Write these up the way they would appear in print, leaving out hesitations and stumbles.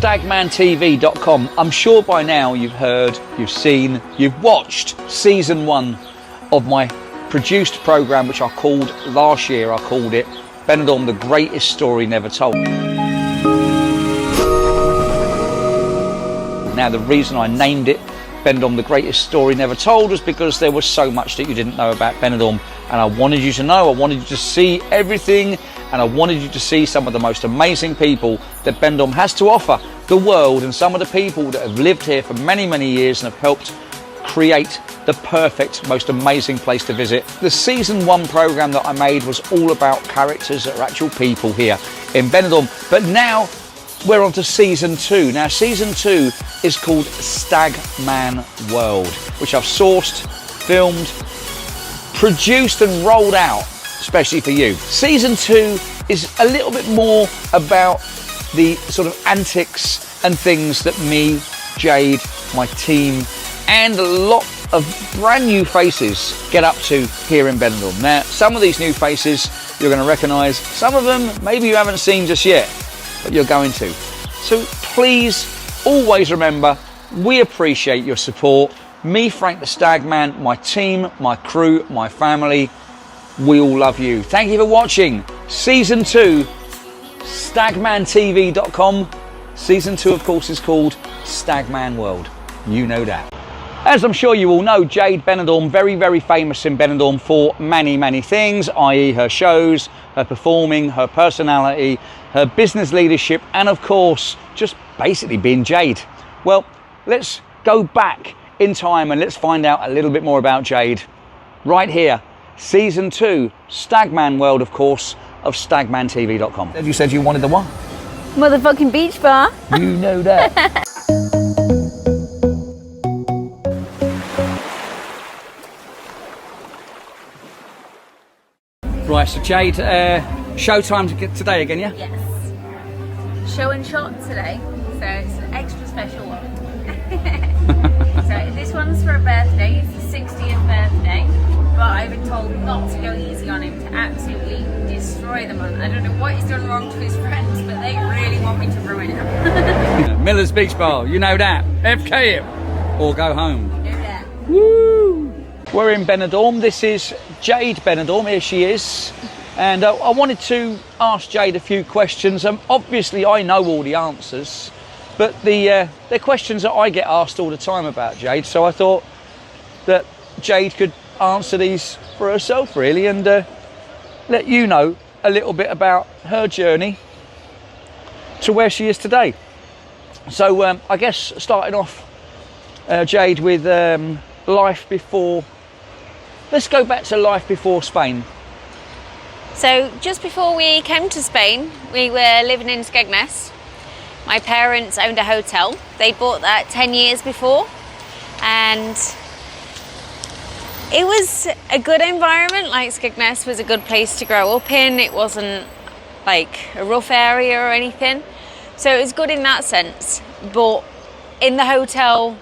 stagmantv.com. I'm sure by now you've heard, you've seen, you've watched season 1 of my produced programme, which I called last year, I called it Benidorm, the greatest story never told. Now, the reason I named it Benidorm, the greatest story never told, was because there was so much that you didn't know about Benidorm, and I wanted you to know, I wanted you to see everything, and I wanted you to see some of the most amazing people that Benidorm has to offer the world, and some of the people that have lived here for many, many years and have helped create the perfect, most amazing place to visit. The season 1 programme that I made was all about characters that are actual people here in Benidorm, but now we're on to season 2. Now, season 2 is called Stagman World, which I've sourced, filmed, produced and rolled out, especially for you. Season 2 is a little bit more about the sort of antics and things that me, Jade, my team, and a lot of brand new faces get up to here in Benidorm. Now, some of these new faces you're going to recognise, some of them maybe you haven't seen just yet, but you're going to. So please always remember, we appreciate your support. Me, Frank the Stagman, my team, my crew, my family, we all love you. Thank you for watching season 2, stagmantv.com. Season 2, of course, is called Stagman World. You know that. As I'm sure you all know, Jade Benidorm, very, very famous in Benidorm for many, many things, i.e. her shows, her performing, her personality, her business leadership, and of course, just basically being Jade. Well, let's go back in time and let's find out a little bit more about Jade. Right here, season 2, Stagman World, of course, of stagmantv.com. Have you said you wanted the what? Motherfucking beach bar. You know that. Right, so Jade, showtime today again, yeah? Yes. Show and shot today, so it's an extra special one. So this one's for a birthday, it's his 60th birthday, but I've been told not to go easy on him, to absolutely destroy the man. I don't know what he's done wrong to his friends, but they really want me to ruin him. Miller's Beach Bar, you know that. FK him, or go home. Yeah. Woo! We're in Benidorm. This is Jade Benidorm, here she is. And I wanted to ask Jade a few questions. Obviously, I know all the answers, but they're questions that I get asked all the time about Jade. So I thought that Jade could answer these for herself, really, and let you know a little bit about her journey to where she is today. So I guess starting off, Jade, with life before. Let's go back to life before Spain. So just before we came to Spain, we were living in Skegness. My parents owned a hotel. They bought that 10 years before, and it was a good environment. Like, Skegness was a good place to grow up in. It wasn't like a rough area or anything, so it was good in that sense. But in the hotel,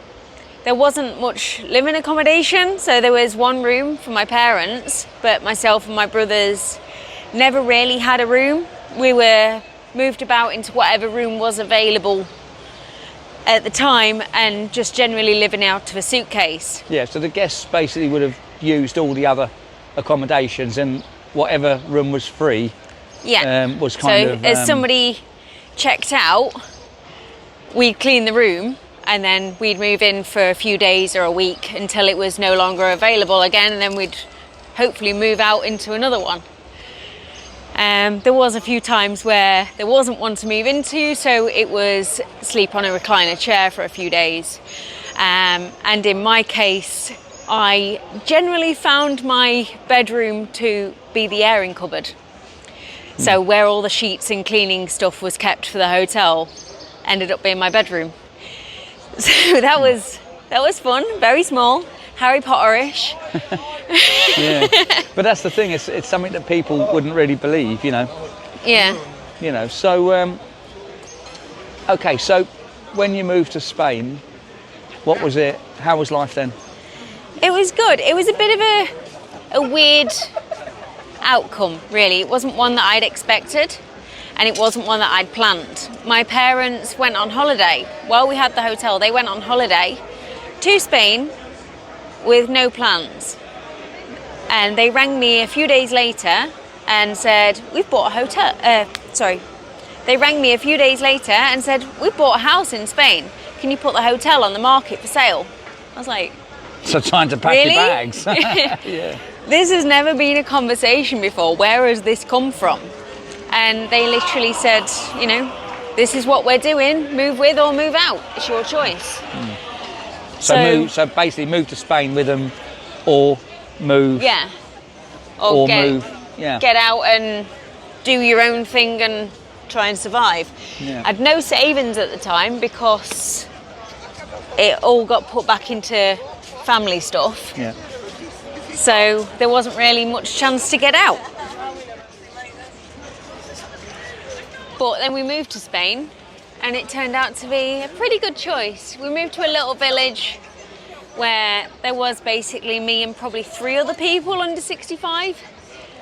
there wasn't much living accommodation, so there was one room for my parents, but myself and my brothers never really had a room. We were moved about into whatever room was available at the time, and just generally living out of a suitcase. Yeah, so the guests basically would have used all the other accommodations, and whatever room was free, yeah, was kind of... So as somebody checked out, we'd clean the room, and then we'd move in for a few days or a week until it was no longer available again, and then we'd hopefully move out into another one. There was a few times where there wasn't one to move into, so it was sleep on a recliner chair for a few days. And in my case, I generally found my bedroom to be the airing cupboard. So where all the sheets and cleaning stuff was kept for the hotel ended up being my bedroom. So that was fun, very small, Harry Potter-ish. Yeah, but that's the thing, it's something that people wouldn't really believe, you know. Yeah. You know, so, okay, so when you moved to Spain, what was it, how was life then? It was good. It was a bit of a weird outcome, really. It wasn't one that I'd expected. and it wasn't one that I'd planned. My parents went on holiday. While we had the hotel, they went on holiday to Spain with no plans. And they rang me a few days later and said, we've bought a hotel. They rang me a few days later and said, we've bought a house in Spain. Can you put the hotel on the market for sale? I was like, So time to pack really? your bags. Yeah. This has never been a conversation before. Where has this come from? And they literally said, you know, this is what we're doing. Move with or move out. It's your choice. So basically move to Spain with them, or move. Yeah. Or get, move. Yeah. Get out and do your own thing and try and survive. Yeah. I had no savings at the time because it all got put back into family stuff. Yeah. So there wasn't really much chance to get out. But then we moved to Spain and it turned out to be a pretty good choice. We moved to a little village where there was basically me and probably 3 other people under 65.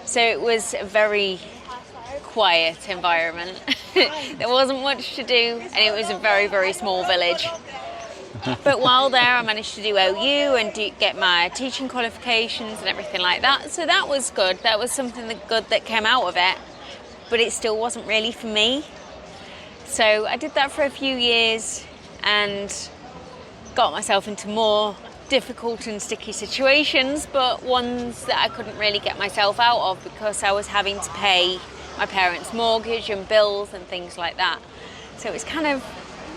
So it was a very quiet environment. There wasn't much to do and it was a very, very small village. But while there, I managed to do OU and get my teaching qualifications and everything like that. So that was good. That was something good that came out of it. But it still wasn't really for me. So I did that for a few years and got myself into more difficult and sticky situations, but ones that I couldn't really get myself out of because I was having to pay my parents' mortgage and bills and things like that. So it was kind of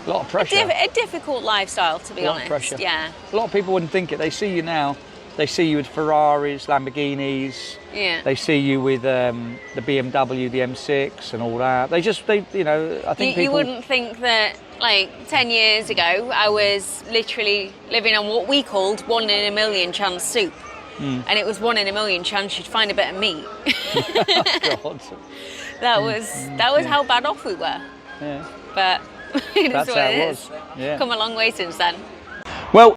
A lot of pressure. a difficult lifestyle, to be honest. A lot of pressure. Yeah. A lot of people wouldn't think it. They see you now. They see you with Ferraris, Lamborghinis. Yeah. They see you with the BMW, the M6, and all that. They, you know, I think You people. wouldn't think that, like 10 years ago, I was literally living on what we called 1 in a million chance soup. And it was 1 in a million chance you'd find a bit of meat. God. That was how bad off we were. Yeah. But it is That's what how it it is. was. Yeah. Come a long way since then. Well,